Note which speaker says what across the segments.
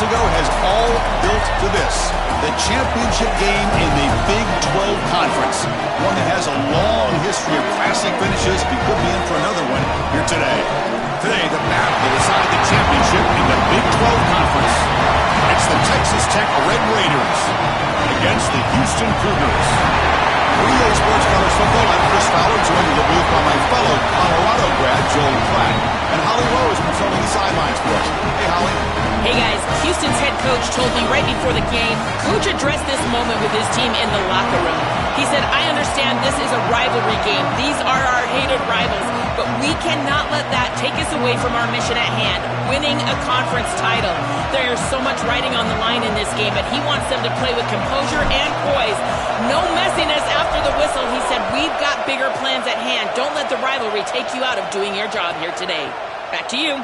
Speaker 1: ago has all built to this. The championship game in the Big 12 Conference. One that has a long history of classic finishes. We could be in for another one here today. Today, the battle to decide the championship in the Big 12 Conference. It's the Texas Tech Red Raiders against the Houston Cougars. For EA Sports College Football, I'm Chris Fowler, joined in the booth by my fellow Colorado grad, Joel Klatt, and Holly Rose patrolling the sidelines for us. Hey, Holly.
Speaker 2: Hey, guys. Houston's head coach told me right before the game, Coach addressed this moment with his team in the locker room. He said, I understand this is a rivalry game. These are our hated rivals, but we cannot let that take us away from our mission at hand, winning a conference title. There's so much riding on the line in this game, but he wants them to play with composure and poise. No messiness after the whistle. He said, we've got bigger plans at hand. Don't let the rivalry take you out of doing your job here today. Back to you.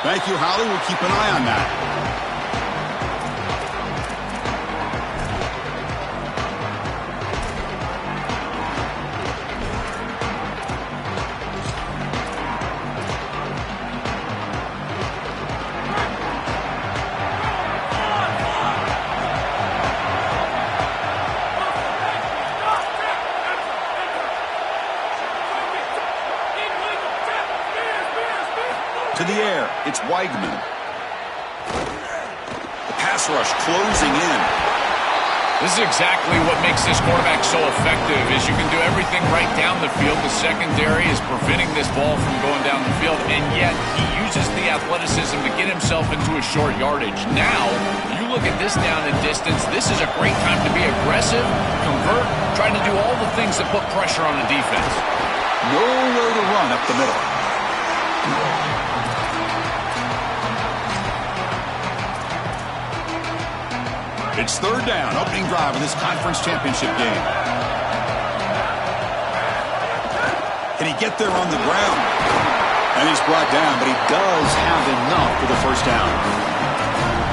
Speaker 1: Thank you, Holly. We'll keep an eye on that. To the air, it's Weigman. The pass rush closing in.
Speaker 3: This is exactly what makes this quarterback so effective, is you can do everything right down the field. The secondary is preventing this ball from going down the field, and yet he uses the athleticism to get himself into a short yardage. Now, you look at this down and distance, this is a great time to be aggressive, convert, trying to do all the things that put pressure on the defense.
Speaker 1: Nowhere to run up the middle. It's third down, opening drive of this conference championship game. Can he get there on the ground? And he's brought down, but he does have enough for the first down.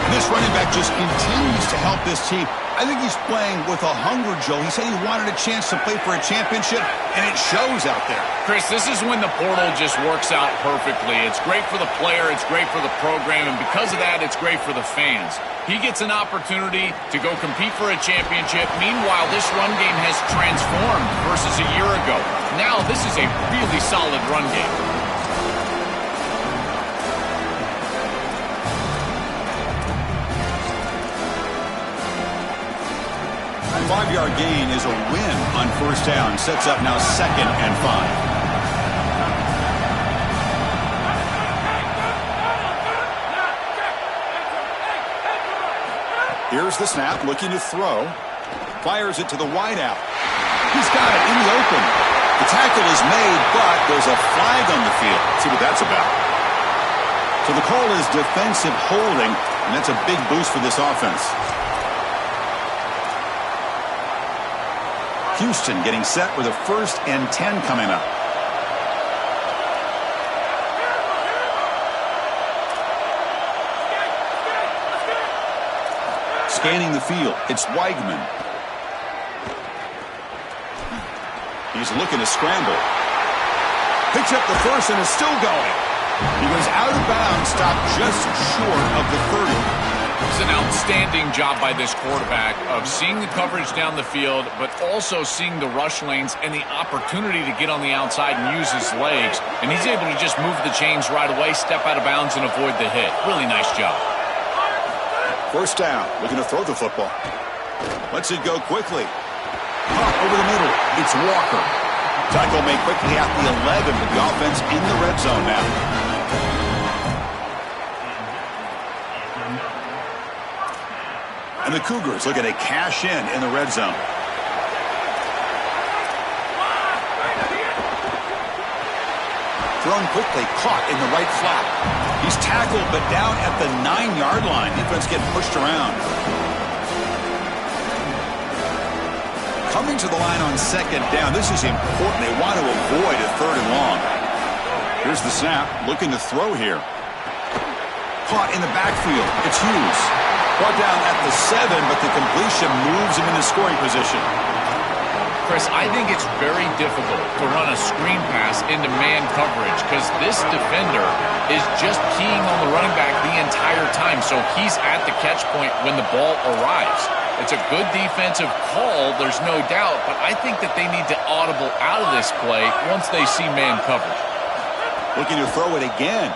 Speaker 1: And this running back just continues to help this team. I think he's playing with a hunger, Joe. He said he wanted a chance to play for a championship, and it shows out there.
Speaker 3: Chris, this is when the portal just works out perfectly. It's great for the player, it's great for the program, and because of that, it's great for the fans. He gets an opportunity to go compete for a championship. Meanwhile, this run game has transformed versus a year ago. Now, this is a really solid run game.
Speaker 1: A 5-yard gain is a win on first down. Sets up now 2nd and 5. Here's the snap, looking to throw. Fires it to the wideout. He's got it in the open. The tackle is made, but there's a flag on the field. Let's see what that's about. So the call is defensive holding, and that's a big boost for this offense. Houston getting set with a 1st and 10 coming up. Scanning the field, it's Weigman. He's looking to scramble. Picks up the first and is still going. He goes out of bounds, stopped just short of the 30.
Speaker 3: It's an outstanding job by this quarterback of seeing the coverage down the field, but also seeing the rush lanes and the opportunity to get on the outside and use his legs. And he's able to just move the chains right away, step out of bounds, and avoid the hit. Really nice job.
Speaker 1: First down, looking to throw the football. Lets it go quickly. Pop over the middle. It's Walker. Tackle made quickly at the 11 with the offense in the red zone now. And the Cougars looking to cash in the red zone. Thrown quickly, caught in the right flat. He's tackled, but down at the 9-yard line. Defense getting pushed around. Coming to the line on 2nd down. This is important. They want to avoid a 3rd and long. Here's the snap. Looking to throw here. Caught in the backfield. It's Hughes. Brought down at the 7, but the completion moves him into scoring position.
Speaker 3: Chris, I think it's very difficult to run a screen pass into man coverage because this defender is just keying on the running back the entire time, so he's at the catch point when the ball arrives. It's a good defensive call, there's no doubt, but I think that they need to audible out of this play once they see man coverage.
Speaker 1: Looking to throw it again.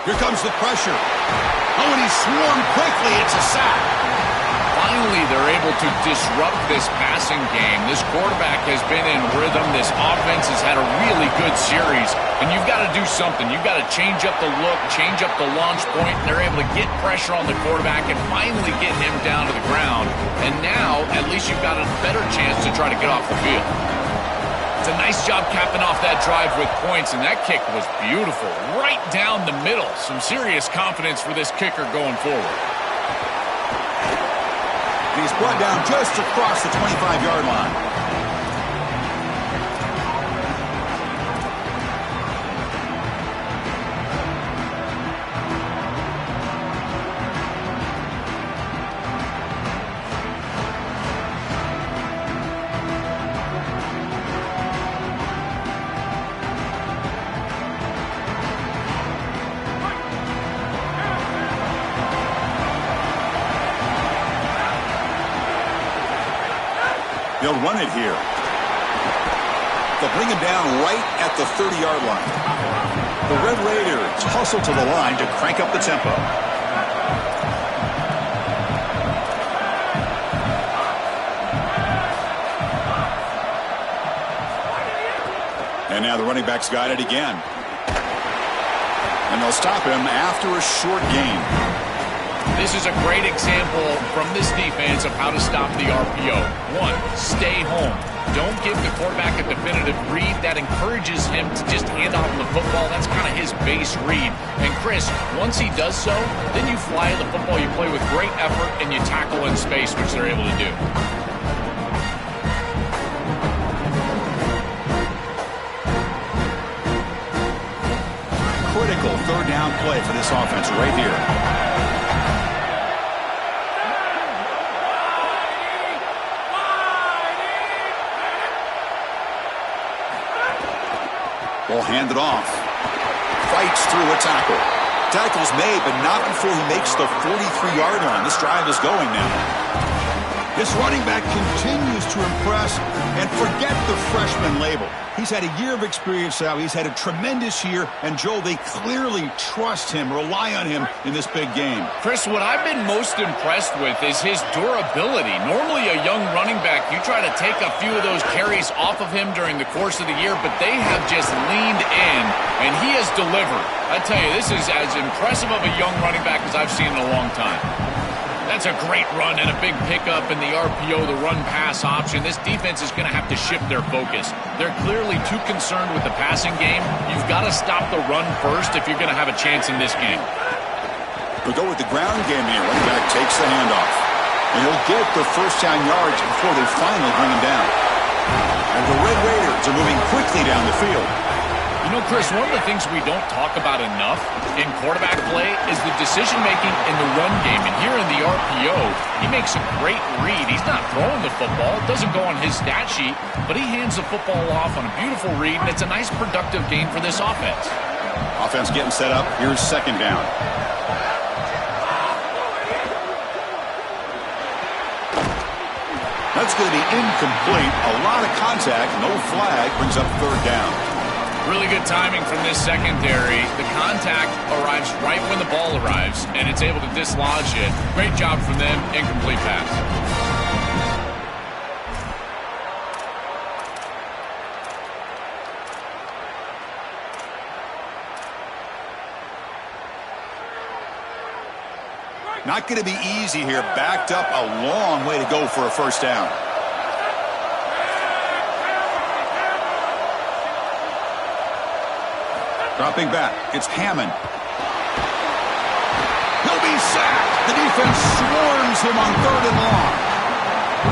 Speaker 1: Here comes the pressure. Oh, and he's swarmed quickly. It's a sack.
Speaker 3: Finally, they're able to disrupt this passing game. This quarterback has been in rhythm. This offense has had a really good series. And you've got to do something. You've got to change up the look, change up the launch point. And they're able to get pressure on the quarterback and finally get him down to the ground. And now, at least you've got a better chance to try to get off the field. It's a nice job capping off that drive with points, and that kick was beautiful. Right down the middle. Some serious confidence for this kicker going forward.
Speaker 1: And he's brought down just across the 25-yard line. They'll run it here. They'll bring him down right at the 30-yard line. The Red Raiders hustle to the line to crank up the tempo. And now the running back's got it again. And they'll stop him after a short gain.
Speaker 3: This is a great example from this defense of how to stop the RPO. One, stay home. Don't give the quarterback a definitive read. That encourages him to just hand off the football. That's kind of his base read. And Chris, once he does so, then you fly the football. You play with great effort, and you tackle in space, which they're able to do.
Speaker 1: Critical third down play for this offense right here. Ball handed off. Fights through a tackle. Tackle's made, but not before he makes the 43-yard line. This drive is going now. This running back continues to impress, and forget the freshman label. He's had a year of experience now. He's had a tremendous year, and Joel, they clearly trust him, rely on him in this big game.
Speaker 3: Chris, what I've been most impressed with is his durability. Normally a young running back, you try to take a few of those carries off of him during the course of the year, but they have just leaned in, and he has delivered. I tell you, this is as impressive of a young running back as I've seen in a long time. That's a great run and a big pickup in the RPO, the run-pass option. This defense is going to have to shift their focus. They're clearly too concerned with the passing game. You've got to stop the run first if you're going to have a chance in this game.
Speaker 1: We'll go with the ground game here. Running back takes the handoff. And he'll get the first down yards before they finally bring him down. And the Red Raiders are moving quickly down the field.
Speaker 3: You know, Chris, one of the things we don't talk about enough in quarterback play is the decision-making in the run game. And here in the RPO, he makes a great read. He's not throwing the football. It doesn't go on his stat sheet, but he hands the football off on a beautiful read, and it's a nice productive game for this offense.
Speaker 1: Offense getting set up. Here's second down. That's going to be incomplete. A lot of contact. No flag. Brings up third down.
Speaker 3: Really good timing from this secondary. The contact arrives right when the ball arrives, and it's able to dislodge it. Great job from them. Incomplete pass.
Speaker 1: Not going to be easy here. Backed up a long way to go for a first down. Dropping back, it's Hammond. He'll be sacked. The defense swarms him on third and long.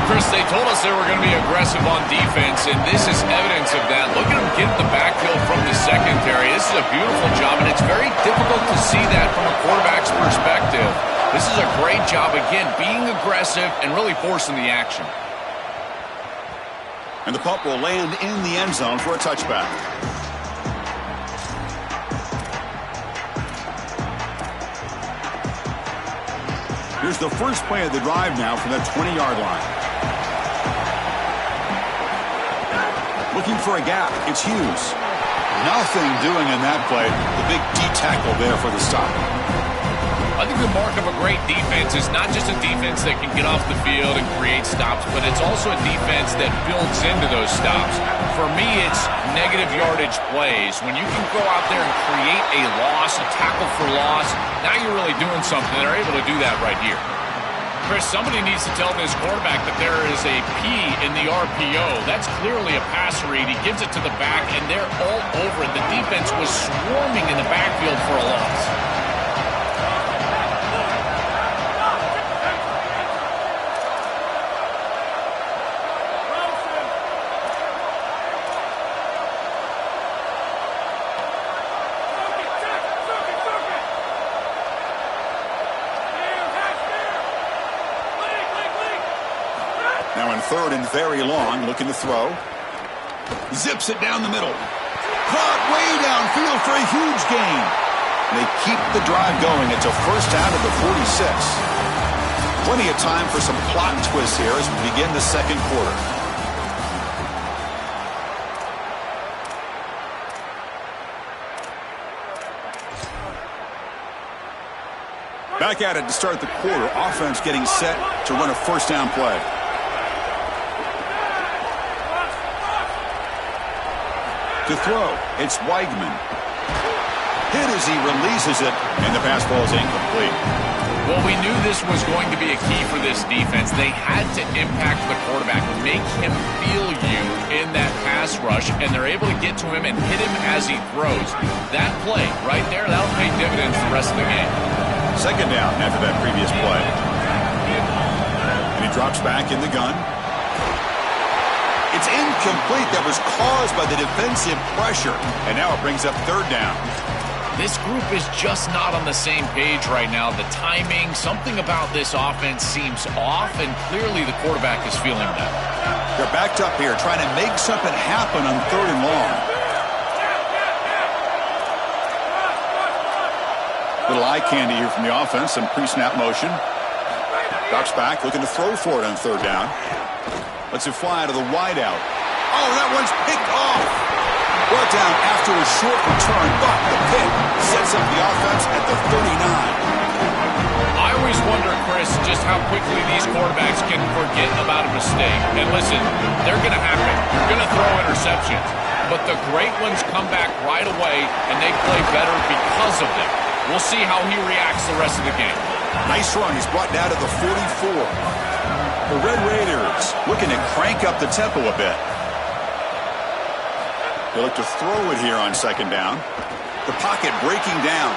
Speaker 3: Chris, they told us they were going to be aggressive on defense, and this is evidence of that. Look at him get the backfield from the secondary. This is a beautiful job, and it's very difficult to see that from a quarterback's perspective. This is a great job, again, being aggressive and really forcing the action.
Speaker 1: And the punt will land in the end zone for a touchback. Here's the first play of the drive now from the 20-yard line. Looking for a gap. It's Hughes. Nothing doing in that play. The big D tackle there for the stop.
Speaker 3: I think the mark of a great defense is not just a defense that can get off the field and create stops, but it's also a defense that builds into those stops. For me, it's negative yardage plays. When you can go out there and create a loss, a tackle for loss, now you're really doing something. They're able to do that right here. Chris, somebody needs to tell this quarterback that there is a P in the RPO. That's clearly a pass read. He gives it to the back, and they're all over it. The defense was swarming in the backfield for a loss.
Speaker 1: Now in third and very long, looking to throw. Zips it down the middle. Caught way downfield for a huge gain. They keep the drive going. It's a first down at the 46. Plenty of time for some plot twists here as we begin the second quarter. Back at it to start the quarter. Offense getting set to run a first down play. To throw, it's Weigman. Hit as he releases it, and the pass ball is incomplete.
Speaker 3: Well, we knew this was going to be a key for this defense. They had to impact the quarterback, make him feel you in that pass rush, and they're able to get to him and hit him as he throws. That play right there, that'll pay dividends the rest of the game.
Speaker 1: Second down after that previous play. And he drops back in the gun. It's incomplete. That was caused by the defensive pressure. And now it brings up third down.
Speaker 3: This group is just not on the same page right now. The timing, something about this offense seems off, and clearly the quarterback is feeling that.
Speaker 1: They're backed up here trying to make something happen on third and long. Little eye candy here from the offense. Some pre-snap motion. Drops back, looking to throw for it on third down. Lets it fly to the wideout. Oh, that one's picked off. Brought down after a short return, but the pick sets up the offense at the 39.
Speaker 3: I always wonder, Chris, just how quickly these quarterbacks can forget about a mistake. And listen, they're going to happen. You're going to throw interceptions. But the great ones come back right away, and they play better because of them. We'll see how he reacts the rest of the game.
Speaker 1: Nice run. He's brought down to the 44. The Red Raiders looking to crank up the tempo a bit. They look to throw it here on second down. The pocket breaking down.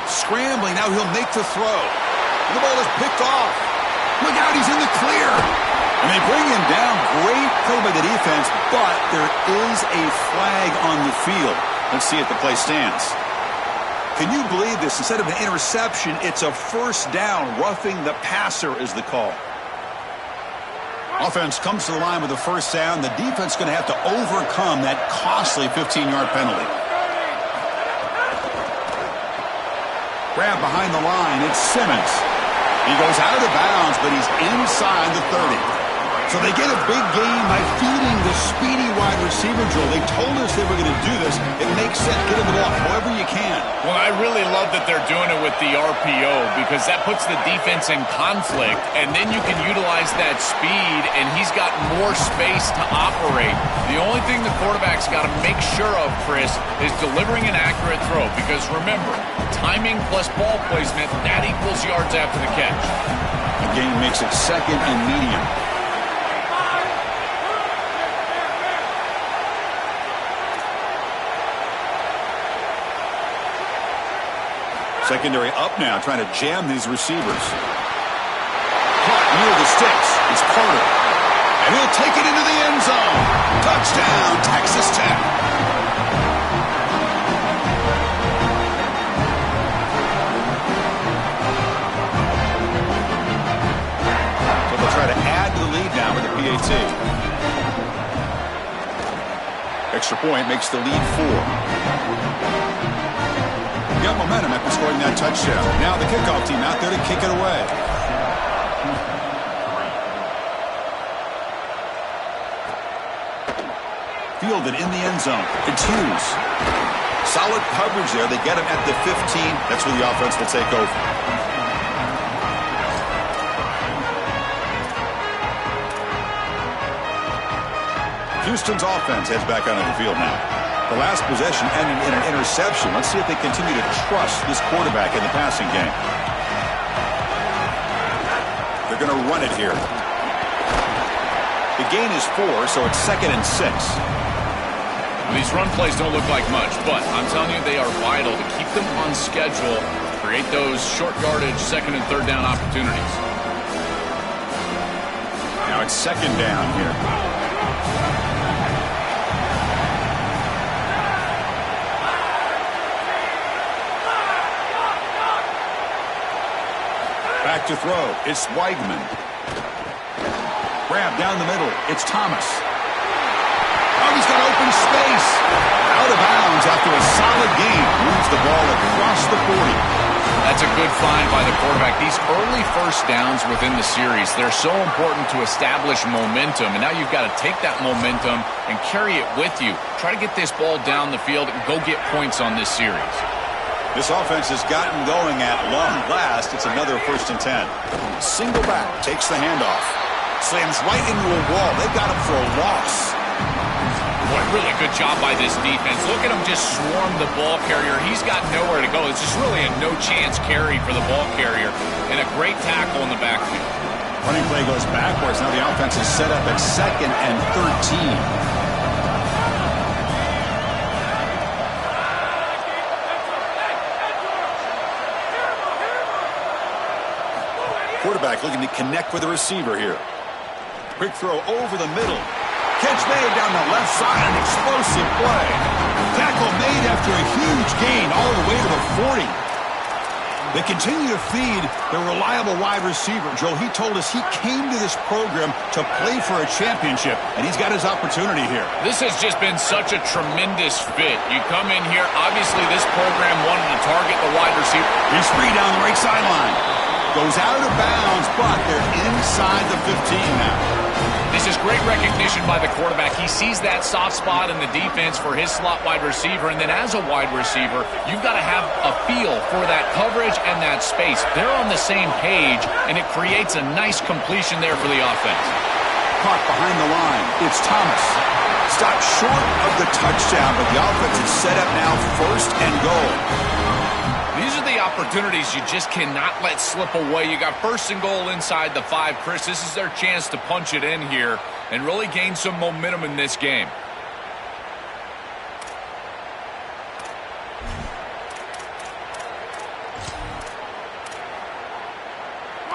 Speaker 1: Scrambling. Now he'll make the throw. And the ball is picked off. Look out. He's in the clear. And they bring him down. Great play by the defense, but there is a flag on the field. Let's see if the play stands. Can you believe this? Instead of an interception, it's a first down. Roughing the passer is the call. Offense comes to the line with a first down. The defense is going to have to overcome that costly 15-yard penalty. Grab behind the line. It's Simmons. He goes out of bounds, but he's inside the 30. So they get a big gain by feeding the speedy wide receiver drill. They told us they were going to do this. It makes sense. Get him the ball however you can.
Speaker 3: Well, I really love that they're doing it with the RPO because that puts the defense in conflict, and then you can utilize that speed, and he's got more space to operate. The only thing the quarterback's got to make sure of, Chris, is delivering an accurate throw because, remember, timing plus ball placement, that equals yards after the catch.
Speaker 1: The game makes it second and medium. Secondary up now, trying to jam these receivers. Caught near the sticks. It's Carter. And he'll take it into the end zone. Touchdown, Texas Tech. So they'll try to add to the lead now with the PAT. PAT. Extra point makes the lead 4. Got momentum after scoring that touchdown. Now the kickoff team out there to kick it away. Fielded in the end zone. It's Hughes. Solid coverage there. They get him at the 15. That's where the offense will take over. Houston's offense heads back onto the field now. The last possession ended in an interception. Let's see if they continue to trust this quarterback in the passing game. They're going to run it here. The gain is 4, so it's 2nd and 6.
Speaker 3: These run plays don't look like much, but I'm telling you, they are vital to keep them on schedule, create those short yardage 2nd and 3rd down opportunities.
Speaker 1: Now it's 2nd down here. Back to throw. It's Weigman. Grab down the middle. It's Thomas. Oh, he's got open space. Out of bounds after a solid gain. Moves the ball across the 40.
Speaker 3: That's a good find by the quarterback. These early first downs within the series, they're so important to establish momentum. And now you've got to take that momentum and carry it with you. Try to get this ball down the field and go get points on this series.
Speaker 1: This offense has gotten going at long last. It's another 1st and 10. Single back, takes the handoff. Slams right into a wall. They've got him for a loss.
Speaker 3: Boy, really good job by this defense. Look at him just swarm the ball carrier. He's got nowhere to go. It's just really a no-chance carry for the ball carrier. And a great tackle in the backfield.
Speaker 1: Running play goes backwards. Now the offense is set up at 2nd and 13. Quarterback looking to connect with the receiver here. Quick throw over the middle. Catch made down the left side. An explosive play. Tackle made after a huge gain all the way to the 40. They continue to feed their reliable wide receiver. Joe, he told us he came to this program to play for a championship, and he's got his opportunity here.
Speaker 3: This has just been such a tremendous fit. You come in here, obviously this program wanted to target the wide receiver.
Speaker 1: He's free down the right sideline. Goes out of bounds, but they're inside the 15 now.
Speaker 3: This is great recognition by the quarterback. He sees that soft spot in the defense for his slot wide receiver, and then as a wide receiver, you've got to have a feel for that coverage and that space. They're on the same page, and it creates a nice completion there for the offense.
Speaker 1: Caught behind the line. It's Thomas. Stopped short of the touchdown, but the offense is set up now 1st and goal.
Speaker 3: These are the opportunities you just cannot let slip away. You got 1st and goal inside the 5. Chris, this is their chance to punch it in here and really gain some momentum in this game.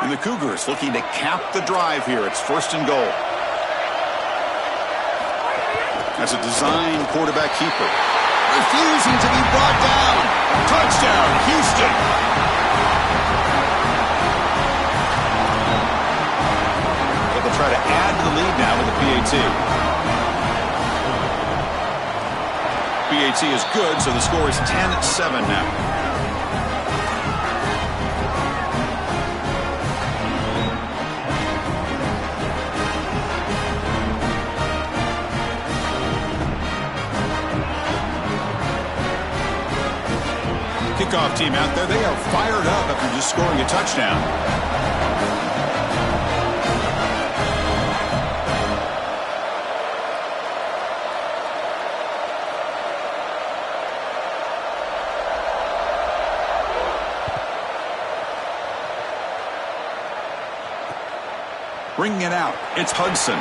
Speaker 1: And the Cougars looking to cap the drive here. It's 1st and goal. That's a design quarterback keeper. Refusing to be brought down. Touchdown, Houston. But they'll try to add to the lead now with the PAT. PAT is good, so the score is 10-7 now. Kickoff team out there, they are fired up after just scoring a touchdown. Bringing it out, it's Hudson.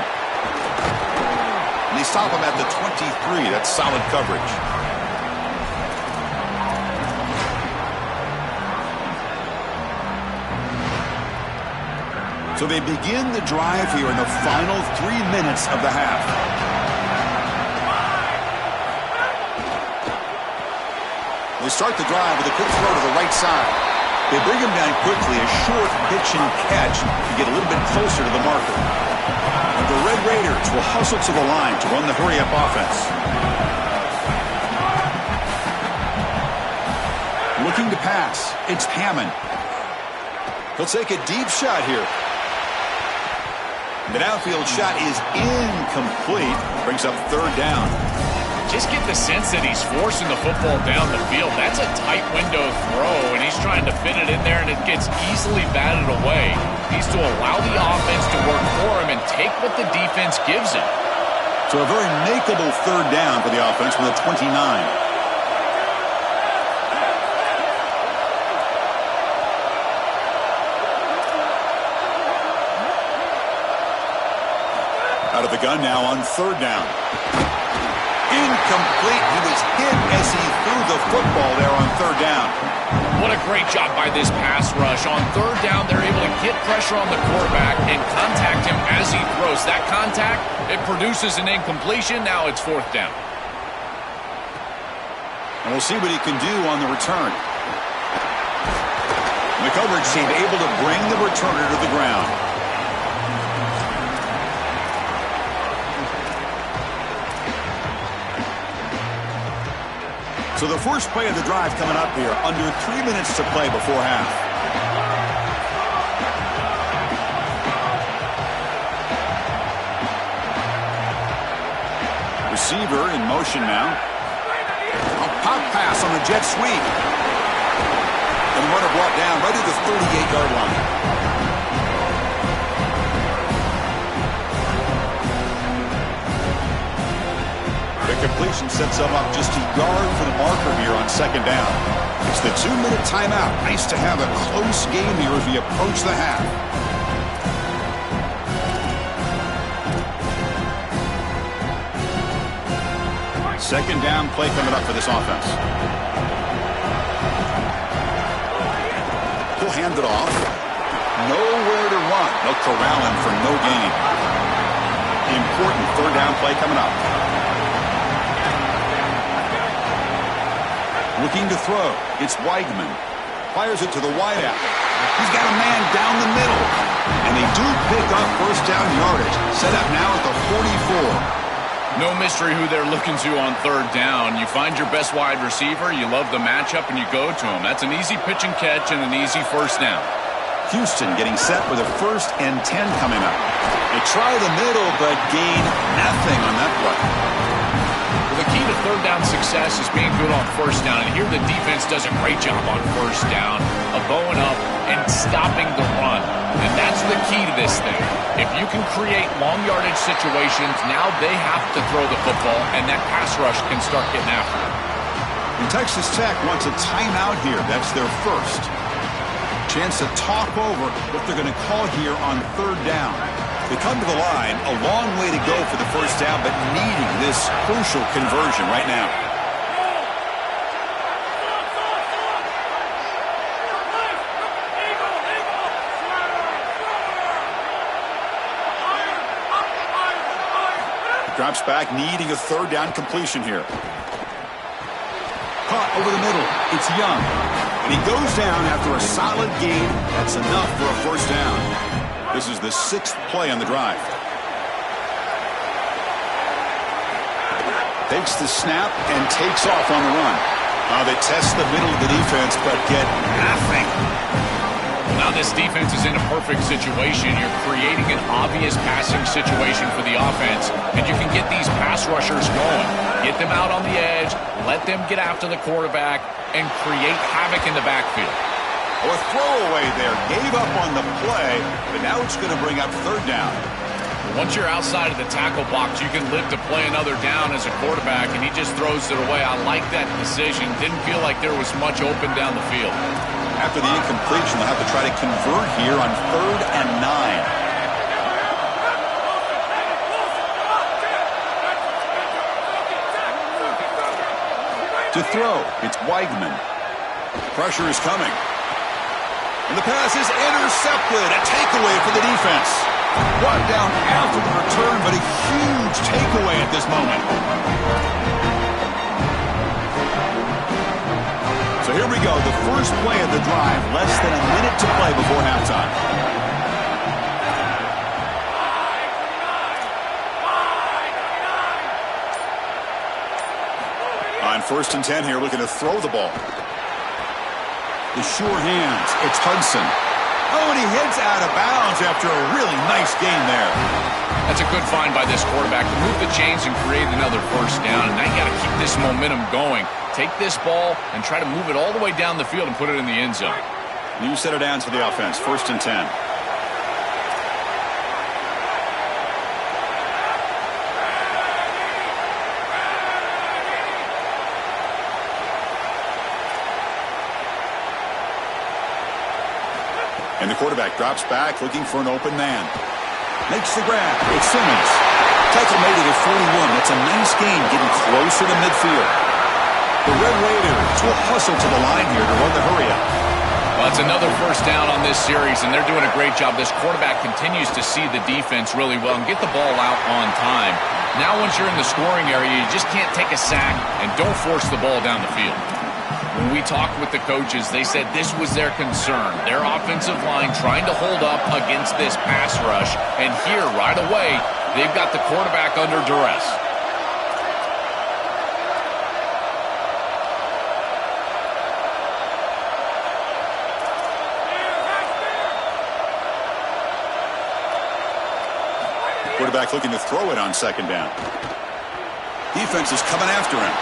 Speaker 1: And they stop him at the 23. That's solid coverage. So they begin the drive here in the final 3 minutes of the half. They start the drive with a quick throw to the right side. They bring him down quickly, a short pitch and catch to get a little bit closer to the marker. And the Red defense will hustle to the line to run the hurry-up offense. Looking to pass. It's Hammond. He'll take a deep shot here. The downfield shot is incomplete. Brings up third down.
Speaker 3: Just get the sense that he's forcing the football down the field. That's a tight window throw, and he's trying to fit it in there, and it gets easily batted away. He needs to allow the offense to work for him and take what the defense gives him.
Speaker 1: So a very makeable third down for the offense with a 29. Out of the gun now on third down. Incomplete. He was hit as he threw the football there on third down.
Speaker 3: What a great job by this pass rush. On third down, they're able to get pressure on the quarterback and contact him as he throws. That contact, it produces an incompletion. Now it's fourth down.
Speaker 1: And we'll see what he can do on the return. And the coverage team able to bring the returner to the ground. So the first play of the drive coming up here, under 3 minutes to play before half. Receiver in motion now. A pop pass on the jet sweep. And the runner brought down right at the 38-yard line. Completion sets them up just a yard for the marker here on second down. It's the 2-minute timeout. Nice to have a close game here as we approach the half. Second down play coming up for this offense. He'll hand it off. Nowhere to run. They'll corral him for no gain. Important third down play coming up. Looking to throw. It's Weigman. Fires it to the wideout. He's got a man down the middle. And they do pick up first down yardage. Set up now at the 44.
Speaker 3: No mystery who they're looking to on third down. You find your best wide receiver, you love the matchup, and you go to him. That's an easy pitch and catch and an easy first down.
Speaker 1: Houston getting set with a 1st and 10 coming up. They try the middle, but gain nothing on that play.
Speaker 3: The key to third down success is being good on first down, and here the defense does a great job on first down of bowing up and stopping the run, and that's the key to this thing. If you can create long yardage situations, now they have to throw the football, and that pass rush can start getting after it.
Speaker 1: And Texas Tech wants a timeout here. That's their first. Chance to talk over what they're going to call here on third down. They come to the line, a long way to go for the first down, but needing this crucial conversion right now. Drops back, needing a third down completion here. Caught over the middle. It's Young. And he goes down after a solid gain. That's enough for a first down. This is the 6th play on the drive. Takes the snap and takes off on the run. They test the middle of the defense, but get nothing.
Speaker 3: Now this defense is in a perfect situation. You're creating an obvious passing situation for the offense, and you can get these pass rushers going. Get them out on the edge, let them get after the quarterback, and create havoc in the backfield.
Speaker 1: A throwaway there. Gave up on the play, but now it's going to bring up third down.
Speaker 3: Once you're outside of the tackle box, you can live to play another down as a quarterback, and he just throws it away. I like that decision. Didn't feel like there was much open down the field.
Speaker 1: After the incompletion, they'll have to try to convert here on 3rd and 9. To throw, it's Weigman. Pressure is coming. And the pass is intercepted. A takeaway for the defense. Brought down after the return, but a huge takeaway at this moment. So here we go. The first play of the drive. Less than a minute to play before halftime. First and 10 here, looking to throw the ball. The sure hands. It's Hudson. Oh, and he heads out of bounds after a really nice gain there.
Speaker 3: That's a good find by this quarterback to move the chains and create another first down. And now you got to keep this momentum going. Take this ball and try to move it all the way down the field and put it in the end zone.
Speaker 1: New set of downs for the offense. First and 10. And the quarterback drops back, looking for an open man. Makes the grab. It's Simmons. Tackle made it at 41. That's a nice gain, getting closer to midfield. The Red Raiders will hustle to the line here to run the hurry-up.
Speaker 3: Well, that's another first down on this series, and they're doing a great job. This quarterback continues to see the defense really well and get the ball out on time. Now once you're in the scoring area, you just can't take a sack and don't force the ball down the field. When we talked with the coaches, they said this was their concern. Their offensive line trying to hold up against this pass rush. And here, right away, they've got the quarterback under duress.
Speaker 1: Quarterback looking to throw it on second down. Defense is coming after him.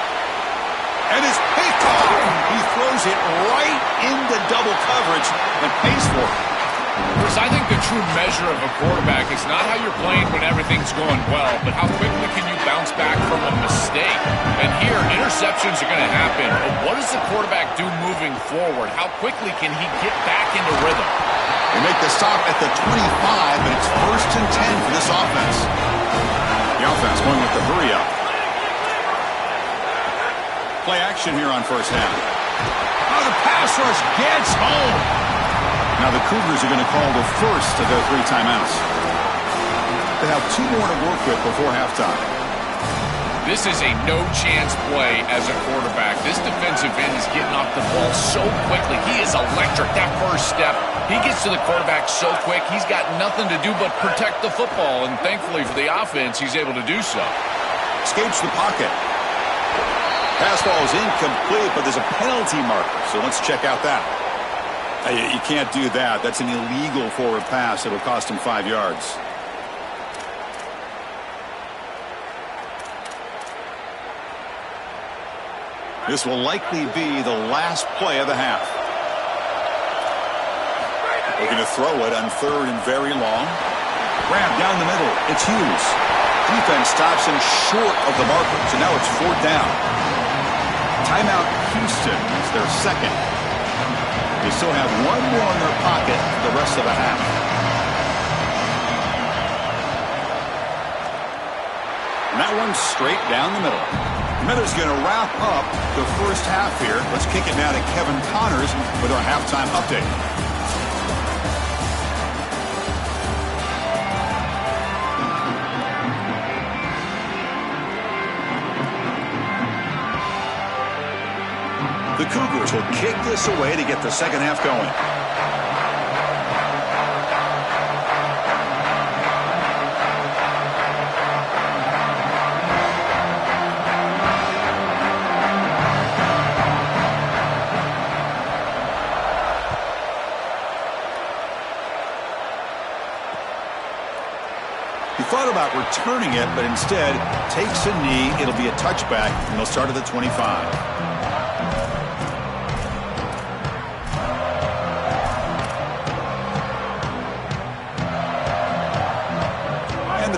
Speaker 1: And it's picked off. He throws it right into double coverage and pays for it.
Speaker 3: Chris, I think the true measure of a quarterback is not how you're playing when everything's going well, but how quickly can you bounce back from a mistake. And here, interceptions are going to happen. But what does the quarterback do moving forward? How quickly can he get back into rhythm?
Speaker 1: They make the stop at the 25, and it's first and 10 for this offense. The offense going with the hurry-up. Play action here on first down. Oh, the pass rush gets home. Now the Cougars are going to call the first of their 3 timeouts. They have 2 more to work with before halftime.
Speaker 3: This is a no-chance play as a quarterback. This defensive end is getting off the ball so quickly. He is electric. That first step, he gets to the quarterback so quick, he's got nothing to do but protect the football. And thankfully for the offense, he's able to do so.
Speaker 1: Escapes the pocket. Pass ball is incomplete, but there's a penalty marker, so let's check out that. You can't do that. That's an illegal forward pass. It'll cost him 5 yards. This will likely be the last play of the half. Looking to throw it on third and very long. Grab down the middle. It's Hughes. Defense stops him short of the marker, so now it's 4th down. Timeout Houston is their second. They still have 1 more in their pocket for the rest of the half. And that one's straight down the middle. Miller's going to wrap up the first half here. Let's kick it now to Kevin Connors with our halftime update. The Cougars will kick this away to get the second half going. He thought about returning it, but instead takes a knee. It'll be a touchback, and they'll start at the 25.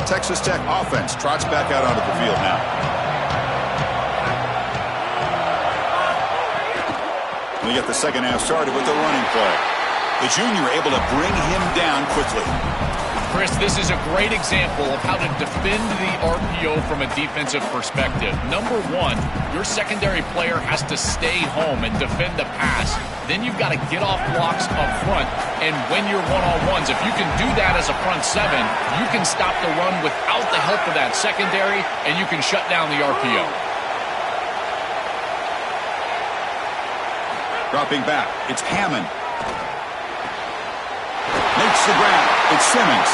Speaker 1: Texas Tech offense trots back out onto the field now. We get the second half started with the running play. The junior able to bring him down quickly.
Speaker 3: Chris, this is a great example of how to defend the RPO from a defensive perspective. Number 1, your secondary player has to stay home and defend the pass. Then you've got to get off blocks up front and win your one-on-ones. If you can do that as a front 7, you can stop the run without the help of that secondary, and you can shut down the RPO.
Speaker 1: Dropping back, it's Hammond. Makes the grab. It's Simmons.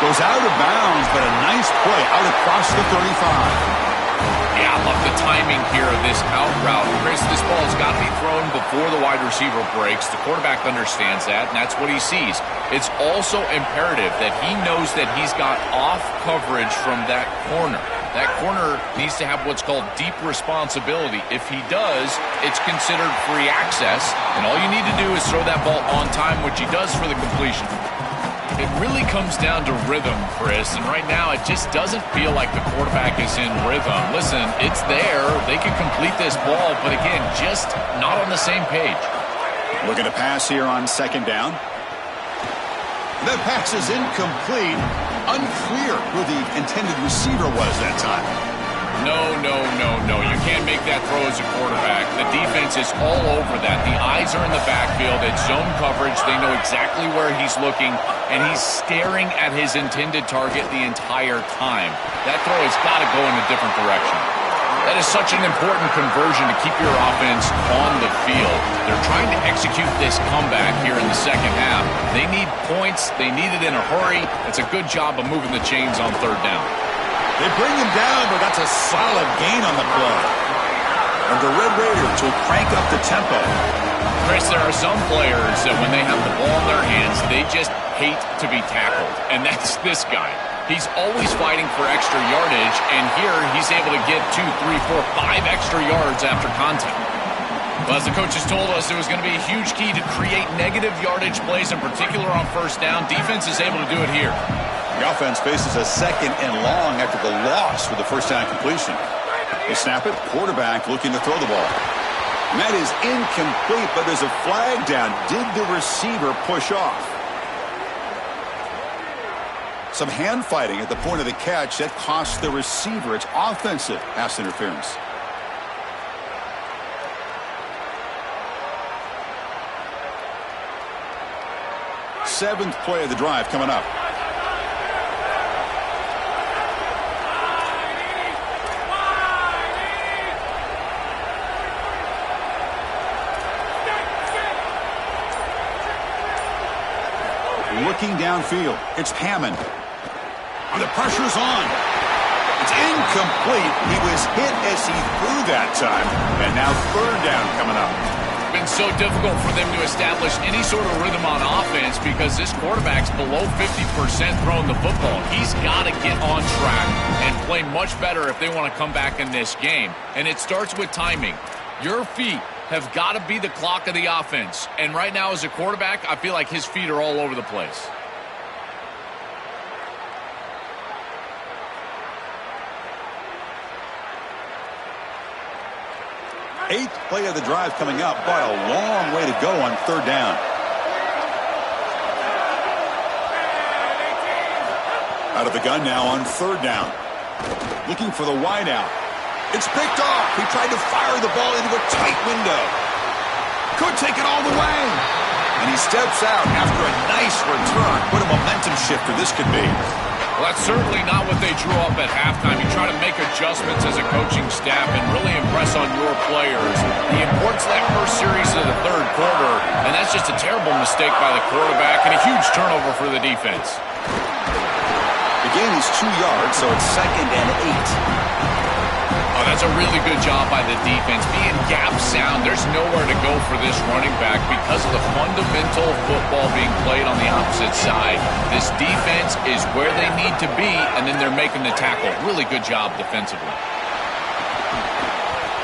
Speaker 1: Goes out of bounds, but a nice play out across the 35.
Speaker 3: Yeah, I love the timing here of this out route. Chris, this ball has got to be thrown before the wide receiver breaks. The quarterback understands that, and that's what he sees. It's also imperative that he knows that he's got off coverage from that corner. That corner needs to have what's called deep responsibility. If he does, it's considered free access, and all you need to do is throw that ball on time, which he does for the completion. It really comes down to rhythm, Chris, and right now it just doesn't feel like the quarterback is in rhythm. Listen, it's there. They can complete this ball, but again, just not on the same page.
Speaker 1: Looking to pass here on second down. The pass is incomplete. Unclear who the intended receiver was that time.
Speaker 3: No. You can't make that throw as a quarterback. The defense is all over that. The eyes are in the backfield. It's zone coverage. They know exactly where he's looking, and he's staring at his intended target the entire time. That throw has got to go in a different direction. That is such an important conversion to keep your offense on the field. They're trying to execute this comeback here in the second half. They need points. They need it in a hurry. It's a good job of moving the chains on third down.
Speaker 1: They bring him down, but that's a solid gain on the play. And the Red Raiders will crank up the tempo.
Speaker 3: Chris, there are some players that when they have the ball in their hands, they just hate to be tackled. And that's this guy. He's always fighting for extra yardage, and here he's able to get 2, 3, 4, 5 extra yards after contact. Well, as the coaches told us, it was going to be a huge key to create negative yardage plays, in particular on first down. Defense is able to do it here.
Speaker 1: The offense faces a second and long after the loss with the first down completion. They snap it, quarterback looking to throw the ball. And that is incomplete, but there's a flag down. Did the receiver push off? Some hand fighting at the point of the catch. That cost the receiver. It's offensive pass interference. Seventh play of the drive coming up. Looking downfield. It's Hammond. The pressure's on. It's incomplete. He was hit as he threw that time. And now third down coming up.
Speaker 3: It's been so difficult for them to establish any sort of rhythm on offense because this quarterback's below 50% throwing the football. He's got to get on track and play much better if they want to come back in this game. And it starts with timing. Your feet have got to be the clock of the offense. And right now as a quarterback, I feel like his feet are all over the place.
Speaker 1: Eighth play of the drive coming up, but a long way to go on third down. Out of the gun now on third down. Looking for the wide out. It's picked off. He tried to fire the ball into a tight window. Could take it all the way. And he steps out after a nice return. What a momentum shifter this could be.
Speaker 3: Well, that's certainly not what they drew up at halftime. You try to make adjustments as a coaching staff and really impress on your players. The importance of that first series of the third quarter, and that's just a terrible mistake by the quarterback and a huge turnover for the defense.
Speaker 1: The gain is 2 yards, so it's 2nd and 8.
Speaker 3: Oh, that's a really good job by the defense. Being gap sound, there's nowhere to go for this running back because of the fundamental football being played on the opposite side. This defense is where they need to be, and then they're making the tackle. Really good job defensively.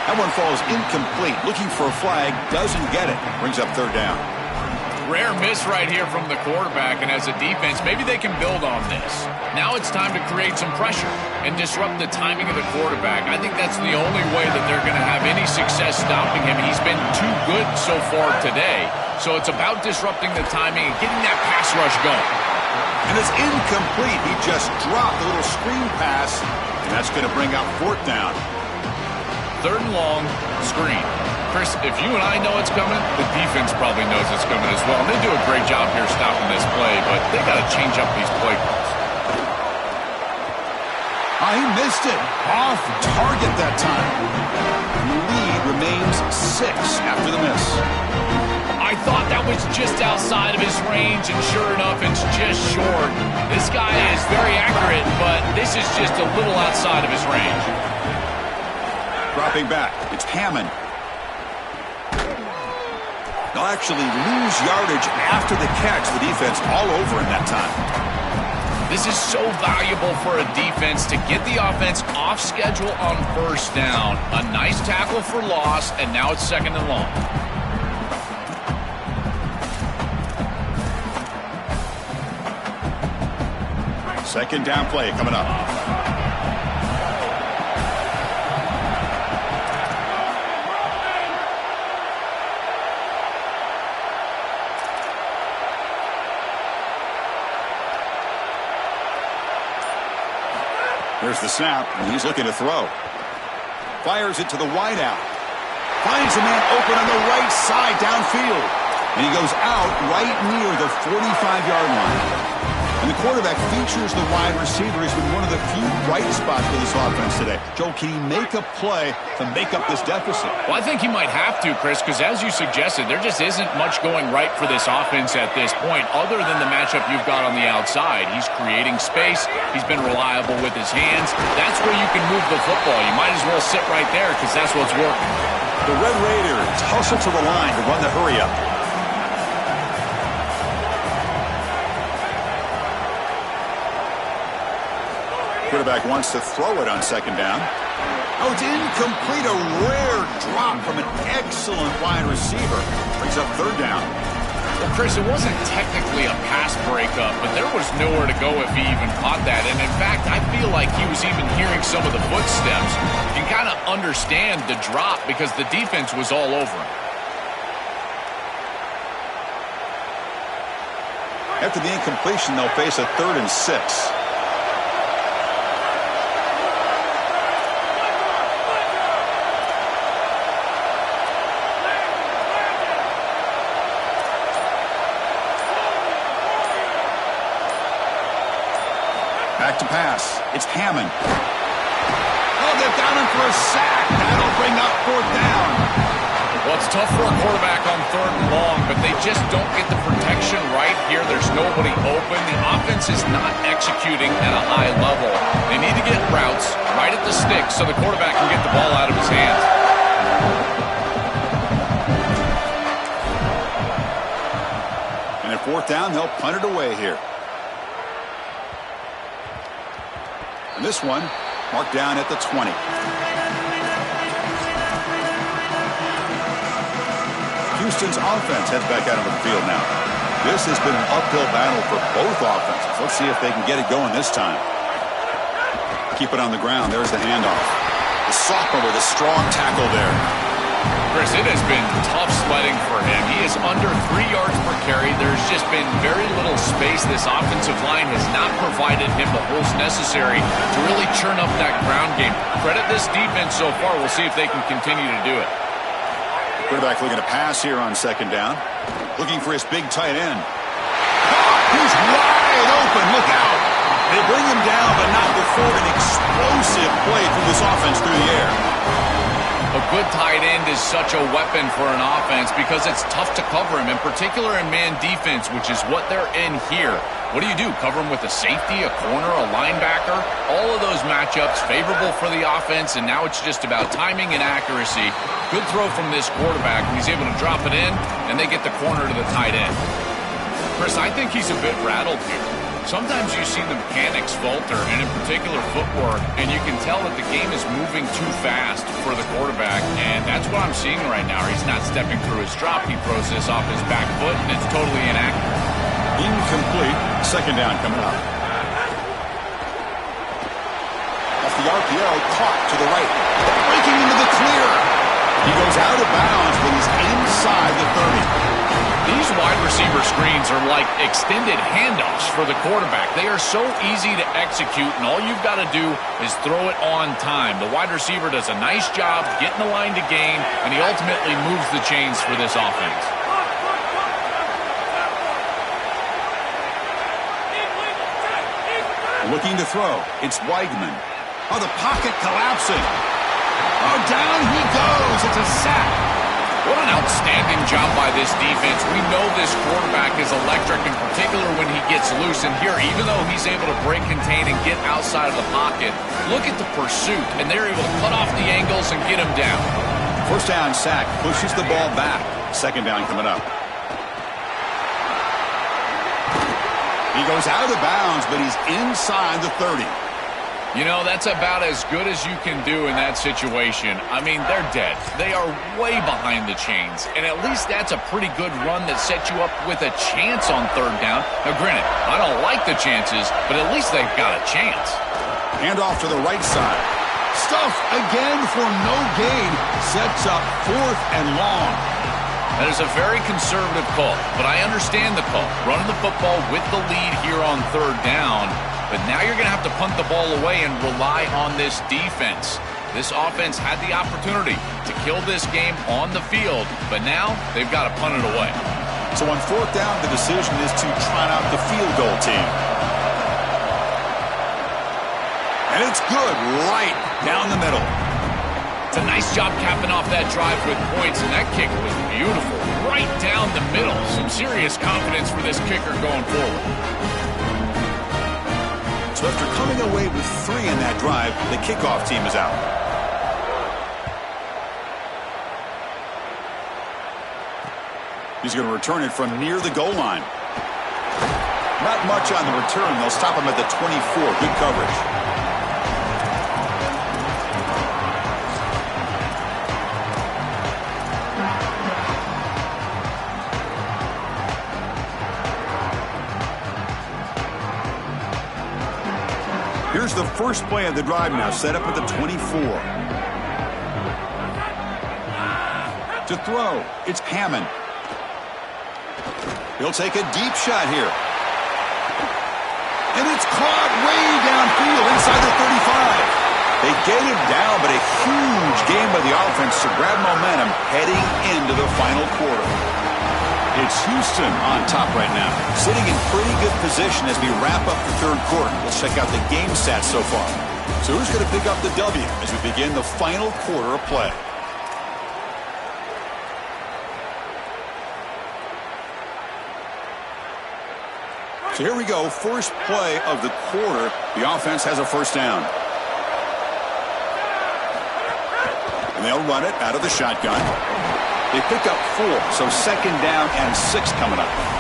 Speaker 1: That one falls incomplete. Looking for a flag, doesn't get it. Brings up third down.
Speaker 3: Rare miss right here from the quarterback, and as a defense, maybe they can build on this. Now it's time to create some pressure and disrupt the timing of the quarterback. I think that's the only way that they're going to have any success stopping him. He's been too good so far today, so it's about disrupting the timing and getting that pass rush going.
Speaker 1: And it's incomplete. He just dropped a little screen pass, and that's going to bring up fourth down.
Speaker 3: Third and long, screen. Chris, if you and I know it's coming, the defense probably knows it's coming as well. And they do a great job here stopping this play, but they got to change up these play calls.
Speaker 1: He missed it. Off target that time. And the lead remains 6 after the miss.
Speaker 3: I thought that was just outside of his range, and sure enough, it's just short. This guy is very accurate, but this is just a little outside of his range.
Speaker 1: Dropping back, it's Hammond. They'll actually lose yardage after the catch. The defense all over in that time.
Speaker 3: This is so valuable for a defense to get the offense off schedule on first down. A nice tackle for loss, and now it's 2nd and long.
Speaker 1: Second down play coming up. There's the snap, and he's looking to throw. Fires it to the wideout. Finds a man open on the right side downfield. And he goes out right near the 45-yard line. And the quarterback features the wide receiver. He's been one of the few bright spots for this offense today. Joe, can he make a play to make up this deficit?
Speaker 3: Well, I think he might have to, Chris, because as you suggested, there just isn't much going right for this offense at this point, other than the matchup you've got on the outside. He's creating space. He's been reliable with his hands. That's where you can move the football. You might as well sit right there because that's what's working.
Speaker 1: The Red Raiders hustle to the line to run the hurry-up. Quarterback wants to throw it on 2nd down. Oh, it's incomplete. A rare drop from an excellent wide receiver. Brings up 3rd down.
Speaker 3: Well, Chris, it wasn't technically a pass breakup, but there was nowhere to go if he even caught that. And in fact, I feel like he was even hearing some of the footsteps. You can kind of understand the drop because the defense was all over him.
Speaker 1: After the incompletion, they'll face a 3rd and 6. Back to pass. It's Hammond. Oh, they've got him for a sack. That'll bring up 4th down.
Speaker 3: Well, it's tough for a quarterback on 3rd and long, but they just don't get the protection right here. There's nobody open. The offense is not executing at a high level. They need to get routes right at the stick so the quarterback can get the ball out of his hands.
Speaker 1: And at 4th down, they'll punt it away here. And this one marked down at the 20. Houston's offense heads back out of the field now. This has been an uphill battle for both offenses. Let's see if they can get it going this time. Keep it on the ground. There's the handoff. The sophomore with a strong tackle there.
Speaker 3: Chris, it has been tough sledding for him. He is under 3 yards per carry. There's just been very little space. This offensive line has not provided him the holes necessary to really churn up that ground game. Credit this defense so far. We'll see if they can continue to do it.
Speaker 1: Quarterback looking to pass here on 2nd down. Looking for his big tight end. He's wide open. Look out. They bring him down, but not before an explosive play from this offense through the air.
Speaker 3: A good tight end is such a weapon for an offense because it's tough to cover him, in particular in man defense, which is what they're in here. What do? Cover him with a safety, a corner, a linebacker? All of those matchups favorable for the offense, and now it's just about timing and accuracy. Good throw from this quarterback. He's able to drop it in, and they get the corner to the tight end. Chris, I think he's a bit rattled here. Sometimes you see the mechanics falter, and in particular footwork, and you can tell that the game is moving too fast for the quarterback, and that's what I'm seeing right now. He's not stepping through his drop. He throws this off his back foot, and it's totally inaccurate.
Speaker 1: Incomplete. 2nd down coming up. Off the RPO, caught to the right. Breaking into the clear. He goes out of bounds, but he's inside the 30.
Speaker 3: These wide receiver screens are like extended handoffs for the quarterback. They are so easy to execute, and all you've got to do is throw it on time. The wide receiver does a nice job getting the line to gain, and he ultimately moves the chains for this offense.
Speaker 1: Looking to throw. It's Weigman. Oh, the pocket collapsing. Oh, down he goes. It's a sack.
Speaker 3: What an outstanding job by this defense. We know this quarterback is electric, in particular when he gets loose. And here, even though he's able to break, contain, and get outside of the pocket, look at the pursuit. And they're able to cut off the angles and get him down.
Speaker 1: First down sack, pushes the ball back. Second down coming up. He goes out of bounds, but he's inside the 30.
Speaker 3: You know, that's about as good as you can do in that situation. I mean, they're dead. They are way behind the chains. And at least that's a pretty good run that sets you up with a chance on third down. Now, granted, I don't like the chances, but at least they've got a chance.
Speaker 1: Hand off to the right side. Stuff again for no gain. Sets up fourth and long.
Speaker 3: That is a very conservative call, but I understand the call. Running the football with the lead here on third down. But now you're going to have to punt the ball away and rely on this defense. This offense had the opportunity to kill this game on the field, but now they've got to punt it away.
Speaker 1: So on fourth down, the decision is to trot out the field goal team. And it's good right down the middle.
Speaker 3: It's a nice job capping off that drive with points, and that kick was beautiful. Right down the middle. Some serious confidence for this kicker going forward.
Speaker 1: So after coming away with 3 in that drive, the kickoff team is out. He's going to return it from near the goal line. Not much on the return. They'll stop him at the 24. Good coverage. Here's the first play of the drive now, set up at the 24. To throw, it's Hammond. He'll take a deep shot here. And it's caught way downfield inside the 35. They get him down, but a huge game by the offense to grab momentum heading into the final quarter. It's Houston on top right now, sitting in pretty good position as we wrap up the third quarter. Let's check out the game stats so far. So who's going to pick up the W as we begin the final quarter of play? So here we go, first play of the quarter. The offense has a first down. And they'll run it out of the shotgun. They pick up 4, so second down and 6 coming up.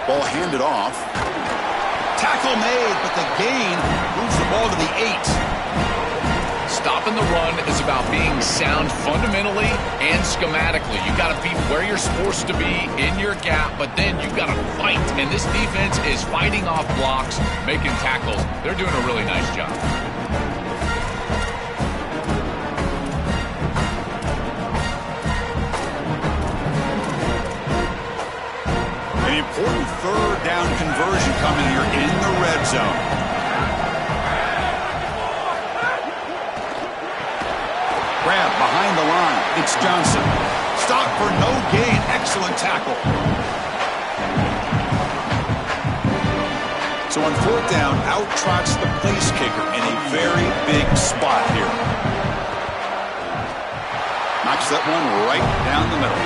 Speaker 1: Ball handed off. Tackle made, but the gain moves the ball to the 8.
Speaker 3: Stopping the run is about being sound fundamentally and schematically. You got to be where you're supposed to be in your gap, but then you got to fight. And this defense is fighting off blocks, making tackles. They're doing a really nice job.
Speaker 1: Important third down conversion coming here in the red zone. Grab behind the line. It's Johnson. Stop for no gain. Excellent tackle. So on fourth down, out trots the place kicker in a very big spot here. Knocks that one right down the middle.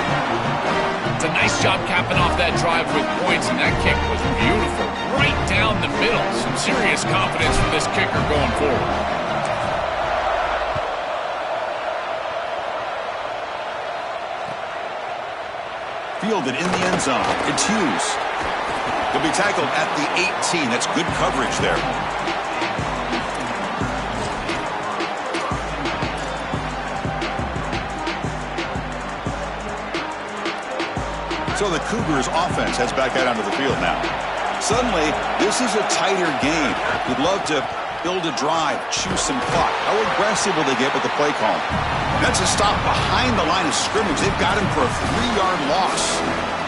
Speaker 3: It's a nice job capping off that drive with points, and that kick was beautiful. Right down the middle. Some serious confidence for this kicker going forward.
Speaker 1: Fielded in the end zone. It's Hughes. He'll be tackled at the 18. That's good coverage there. So the Cougars offense heads back out onto the field now. Suddenly, this is a tighter game. You'd love to build a drive, choose some clock. How aggressive will they get with the play call? That's a stop behind the line of scrimmage. They've got him for a 3-yard loss.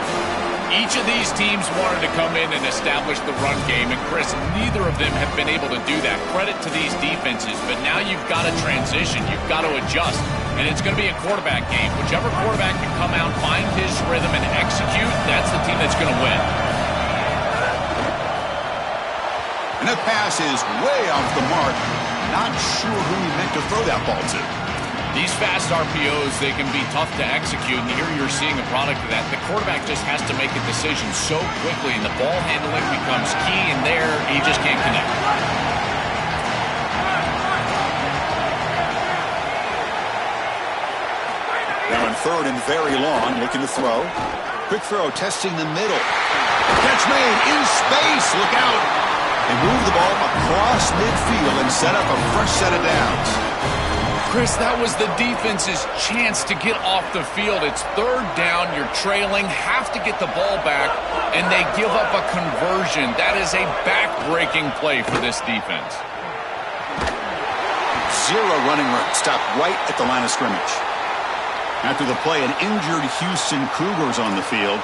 Speaker 3: Each of these teams wanted to come in and establish the run game, and Chris, neither of them have been able to do that. Credit to these defenses, but now you've got to transition. You've got to adjust, and it's going to be a quarterback game. Whichever quarterback can come out, find his rhythm, and execute, that's the team that's going to win.
Speaker 1: And that pass is way off the mark. Not sure who he meant to throw that ball to.
Speaker 3: These fast RPOs, they can be tough to execute, and here you're seeing a product of that. The quarterback just has to make a decision so quickly, and the ball handling becomes key, and there he just can't connect.
Speaker 1: Now in third and very long, looking to throw. Quick throw, testing the middle. Catch made in space. Look out. They move the ball across midfield and set up a fresh set of downs.
Speaker 3: Chris, that was the defense's chance to get off the field. It's third down, you're trailing, have to get the ball back, and they give up a conversion. That is a back-breaking play for this defense.
Speaker 1: Zero running room, stopped right at the line of scrimmage. After the play, an injured Houston Cougars on the field.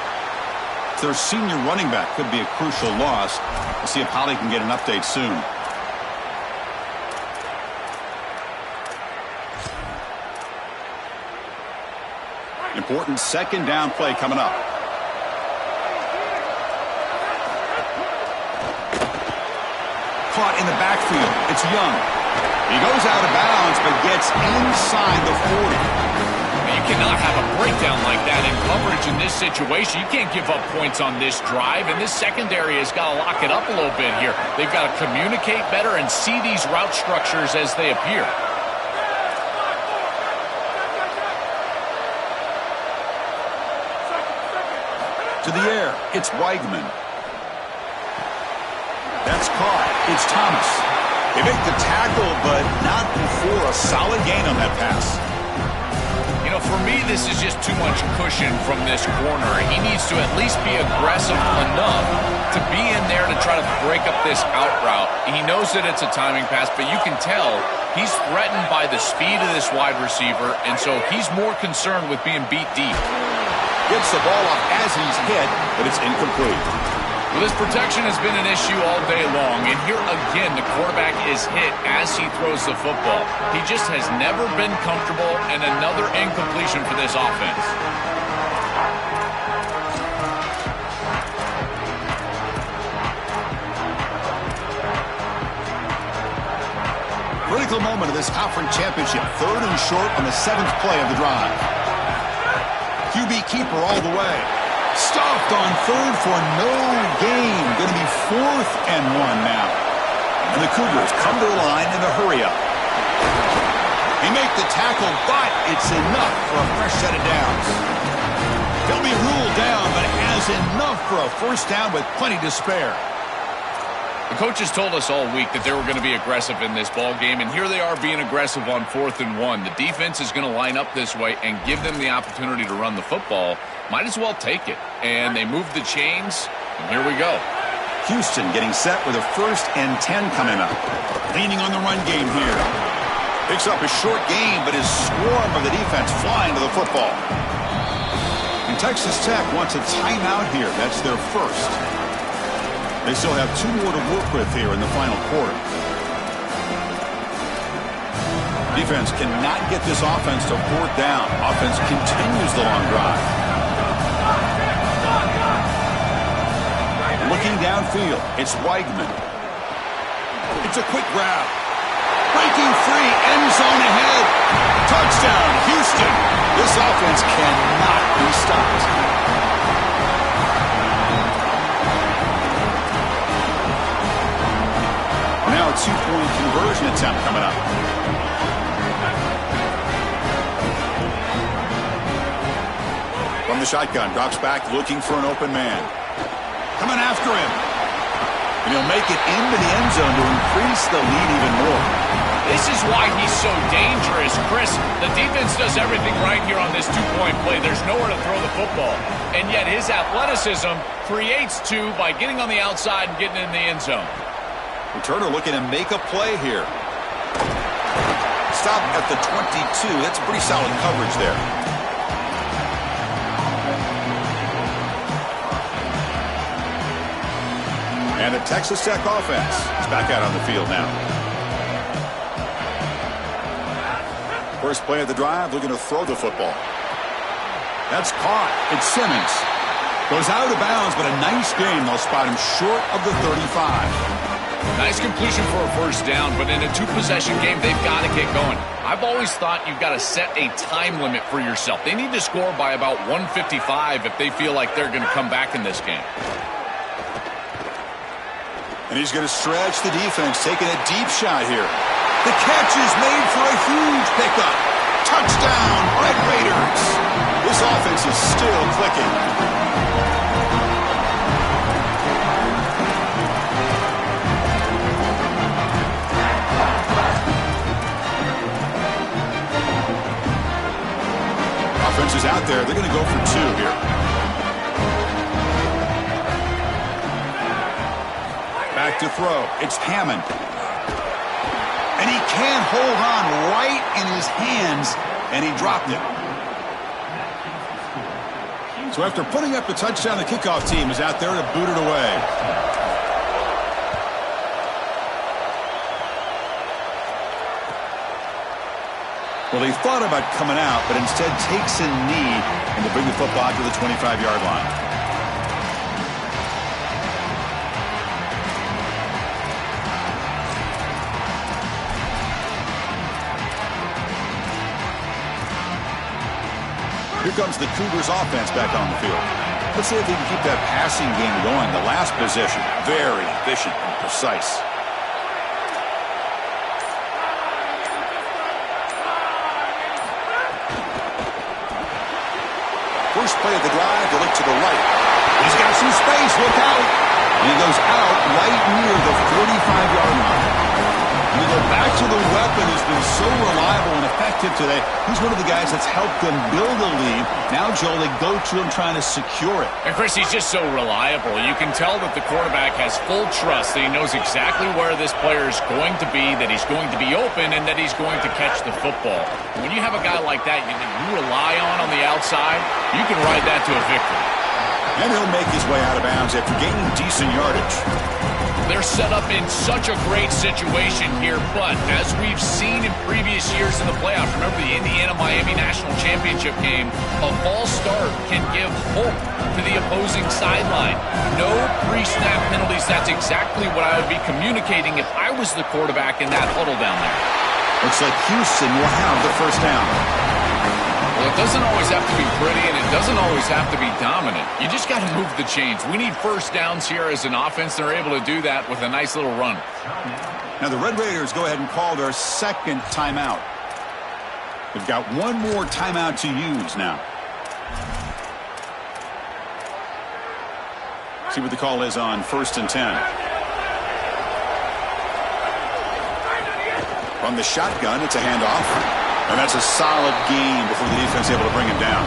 Speaker 1: Their senior running back could be a crucial loss. We'll see if Holly can get an update soon. Important second down play coming up. Caught in the backfield. It's Young. He goes out of bounds but gets inside the 40.
Speaker 3: You cannot have a breakdown like that in coverage in this situation. You can't give up points on this drive, and this secondary has got to lock it up a little bit here. They've got to communicate better and see these route structures as they appear.
Speaker 1: To the air, it's Weigman. That's caught. It's Thomas. They make the tackle, but not before a solid gain on that pass.
Speaker 3: You know, for me, this is just too much cushion from this corner. He needs to at least be aggressive enough to be in there to try to break up this out route. He knows that it's a timing pass, but you can tell he's threatened by the speed of this wide receiver, and so he's more concerned with being beat deep.
Speaker 1: Gets the ball off as he's hit, but it's incomplete.
Speaker 3: Well, this protection has been an issue all day long, and here again the quarterback is hit as he throws the football. He just has never been comfortable, and another incompletion for this offense.
Speaker 1: Critical moment of this conference championship. Third and short on the 7th play of the drive. QB keeper all the way. Stopped on third for no gain. Going to be 4th and 1 now. And the Cougars come to the line in a hurry up. They make the tackle, but it's enough for a fresh set of downs. They'll be ruled down, but has enough for a first down with plenty to spare.
Speaker 3: The coaches told us all week that they were going to be aggressive in this ball game, and here they are being aggressive on 4th and 1. The defense is going to line up this way and give them the opportunity to run the football. Might as well take it. And they move the chains, and here we go.
Speaker 1: Houston getting set with a 1st and 10 coming up. Leaning on the run game here. Picks up a short gain, but his swarm of the defense flying to the football. And Texas Tech wants a timeout here. That's their first. They still have 2 more to work with here in the final quarter. Defense cannot get this offense to 4th down. Offense continues the long drive. Looking downfield, it's Weigman. It's a quick grab. Breaking free, end zone ahead. Touchdown, Houston. This offense cannot be stopped. Now a 2-point conversion attempt coming up. From the shotgun, drops back looking for an open man. Coming after him. And he'll make it into the end zone to increase the lead even more.
Speaker 3: This is why he's so dangerous, Chris. The defense does everything right here on this 2-point play. There's nowhere to throw the football. And yet his athleticism creates 2 by getting on the outside and getting in the end zone.
Speaker 1: Turner looking to make a play here. Stop at the 22. That's pretty solid coverage there. And the Texas Tech offense is back out on the field now. First play of the drive, looking to throw the football. That's caught. It's Simmons. Goes out of bounds, but a nice game. They'll spot him short of the 35.
Speaker 3: Nice completion for a first down, but in a two-possession game, they've got to get going. I've always thought you've got to set a time limit for yourself. They need to score by about 155 if they feel like they're going to come back in this game.
Speaker 1: And he's going to stretch the defense, taking a deep shot here. The catch is made for a huge pickup. Touchdown, Red Raiders. This offense is still clicking. Offense is out there. They're going to go for two here. Back to throw. It's Hammond. And he can't hold on right in his hands, and he dropped it. So after putting up the touchdown, the kickoff team is out there to boot it away. Well, he thought about coming out, but instead takes a knee and to bring the football to the 25-yard line. Here comes the Cougars offense back on the field. Let's see if they can keep that passing game going. The last possession, very efficient and precise. First play of the drive, they look to the right. He's got some space, look out. And he goes out right near the 45-yard line. And you go back to the weapon who's been so reliable and effective today. He's one of the guys that's helped them build a lead. Now, Joel, they go to him trying to secure it.
Speaker 3: And, Chris, he's just so reliable. You can tell that the quarterback has full trust that he knows exactly where this player is going to be, that he's going to be open, and that he's going to catch the football. When you have a guy like that you rely on the outside, you can ride that to a victory.
Speaker 1: And he'll make his way out of bounds after gaining decent yardage.
Speaker 3: They're set up in such a great situation here, but as we've seen in previous years in the playoffs, remember the Indiana-Miami National Championship game, a false start can give hope to the opposing sideline. No pre-snap penalties. That's exactly what I would be communicating if I was the quarterback in that huddle down there.
Speaker 1: Looks like Houston will have the first down.
Speaker 3: Well, it doesn't always have to be pretty, and it doesn't always have to be dominant. You just got to move the chains. We need first downs here as an offense. They're able to do that with a nice little run.
Speaker 1: Now, the Red Raiders go ahead and call their second timeout. They've got one more timeout to use now. See what the call is on 1st and 10. From the shotgun, it's a handoff. And that's a solid gain before the defense is able to bring him down.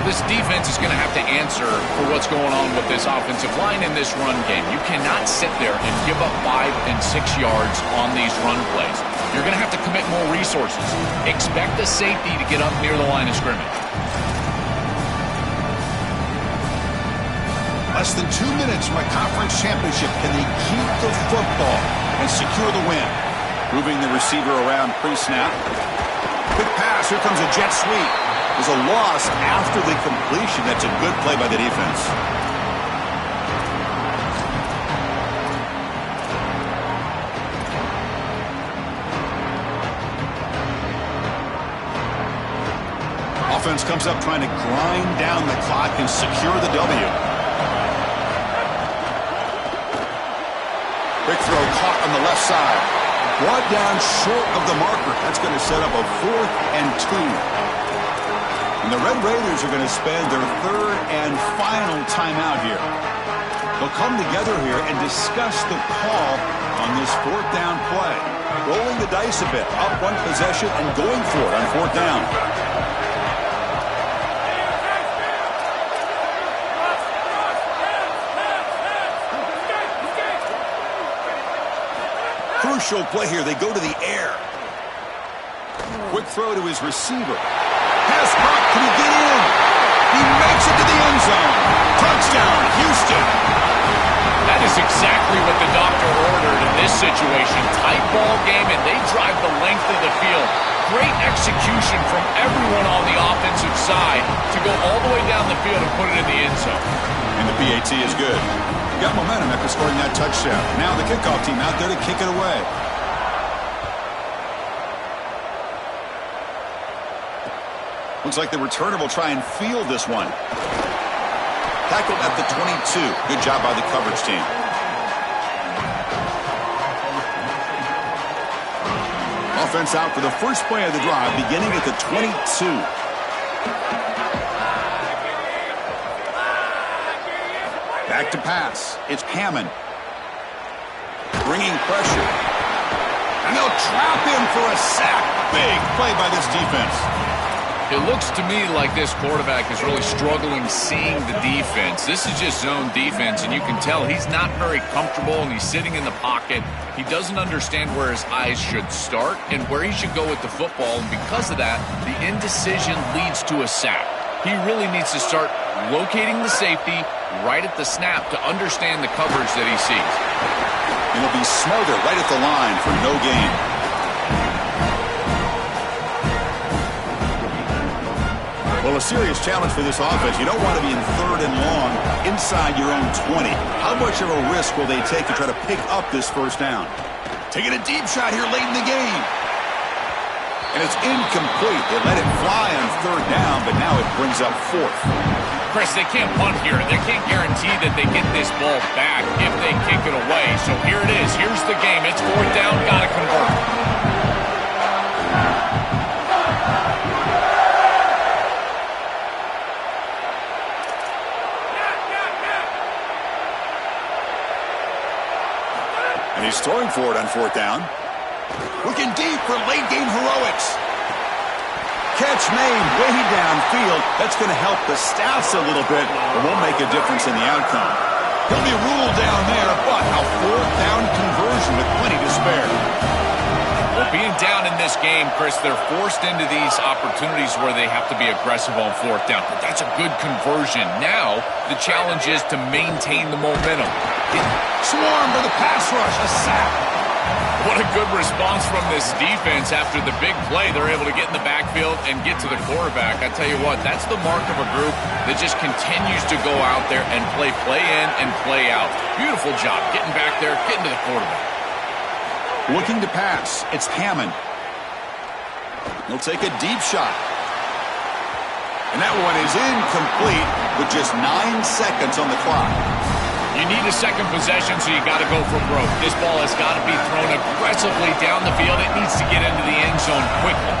Speaker 3: This defense is going to have to answer for what's going on with this offensive line in this run game. You cannot sit there and give up 5 and 6 yards on these run plays. You're going to have to commit more resources. Expect the safety to get up near the line of scrimmage.
Speaker 1: Less than 2 minutes from a conference championship. Can they keep the football and secure the win? Moving the receiver around pre-snap. Quick pass. Here comes a jet sweep. There's a loss after the completion. That's a good play by the defense. Offense comes up trying to grind down the clock and secure the W. Quick throw caught on the left side. Brought down short of the marker. That's going to set up a 4th and 2. And the Red Raiders are going to spend their 3rd and final timeout here. They'll come together here and discuss the call on this 4th down play. Rolling the dice a bit, up one possession and going for it on 4th down. Crucial play here. They go to the air. Quick throw to his receiver. Pass caught. Can he get in? He makes it to the end zone. Touchdown, Houston.
Speaker 3: That That is exactly what the doctor ordered in this situation. Tight ball game, and they drive the length of the field. Great execution from everyone on the offensive side to go all the way down the field and put it in the end zone.
Speaker 1: And the PAT is good. Got momentum after scoring that touchdown. Now the kickoff team out there to kick it away. Looks like the returner will try and field this one. Tackled at the 22. Good job by the coverage team. Offense out for the first play of the drive, beginning at the 22. Back to pass. It's Hammond. Bringing pressure. And they'll trap him for a sack. Big play by this defense.
Speaker 3: It looks to me like this quarterback is really struggling seeing the defense. This is just zone defense, and you can tell he's not very comfortable, and he's sitting in the pocket. He doesn't understand where his eyes should start and where he should go with the football, and because of that, the indecision leads to a sack. He really needs to start locating the safety right at the snap to understand the coverage that he sees.
Speaker 1: It'll be Smolder right at the line for no gain. Well, a serious challenge for this offense. You don't want to be in 3rd and long inside your own 20. How much of a risk will they take to try to pick up this first down? Taking a deep shot here late in the game. And it's incomplete. They let it fly on 3rd down, but now it brings up 4th.
Speaker 3: Chris, they can't punt here. They can't guarantee that they get this ball back if they kick it away. So here it is. Here's the game. It's 4th down. Got to convert.
Speaker 1: And he's throwing for it on 4th down. Looking deep for late-game heroics. Catch made way downfield. That's going to help the Staffs a little bit, but won't make a difference in the outcome. He'll be ruled down there, but a 4th down conversion with plenty to spare.
Speaker 3: Well, being down in this game, Chris, they're forced into these opportunities where they have to be aggressive on 4th down. But that's a good conversion. Now, the challenge is to maintain the momentum.
Speaker 1: Swarm for the pass rush, a sack.
Speaker 3: What a good response from this defense after the big play. They're able to get in the backfield and get to the quarterback. I tell you what, that's the mark of a group that just continues to go out there and play in and play out. Beautiful job getting back there, getting to the quarterback.
Speaker 1: Looking to pass, it's Hammond. He'll take a deep shot. And that one is incomplete with just 9 seconds on the clock.
Speaker 3: You need a second possession, so you got to go for broke. This ball has got to be thrown aggressively down the field. It needs to get into the end zone quickly.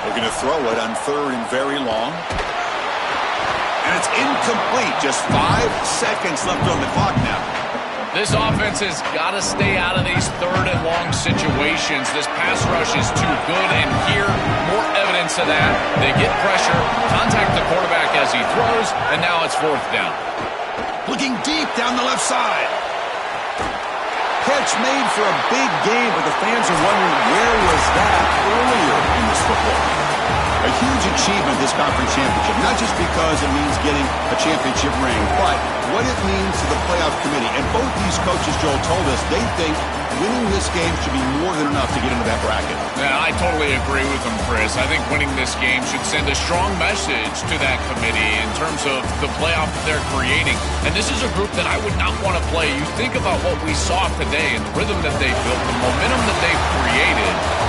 Speaker 1: They're going to throw it on 3rd and very long. And it's incomplete. Just 5 seconds left on the clock now.
Speaker 3: This offense has got to stay out of these 3rd and long situations. This pass rush is too good, and here, more evidence of that. They get pressure, contact the quarterback as he throws, and now it's 4th down.
Speaker 1: Looking deep down the left side. Catch made for a big game, but the fans are wondering where was that earlier in this football. A huge achievement, this conference championship, not just because it means getting a championship ring, but what it means to the playoff committee. And both these coaches, Joel, told us they think winning this game should be more than enough to get into that bracket.
Speaker 3: Yeah, I totally agree with them, Chris. I think winning this game should send a strong message to that committee in terms of the playoff that they're creating. And this is a group that I would not want to play. You think about what we saw today and the rhythm that they built, the momentum that they've created.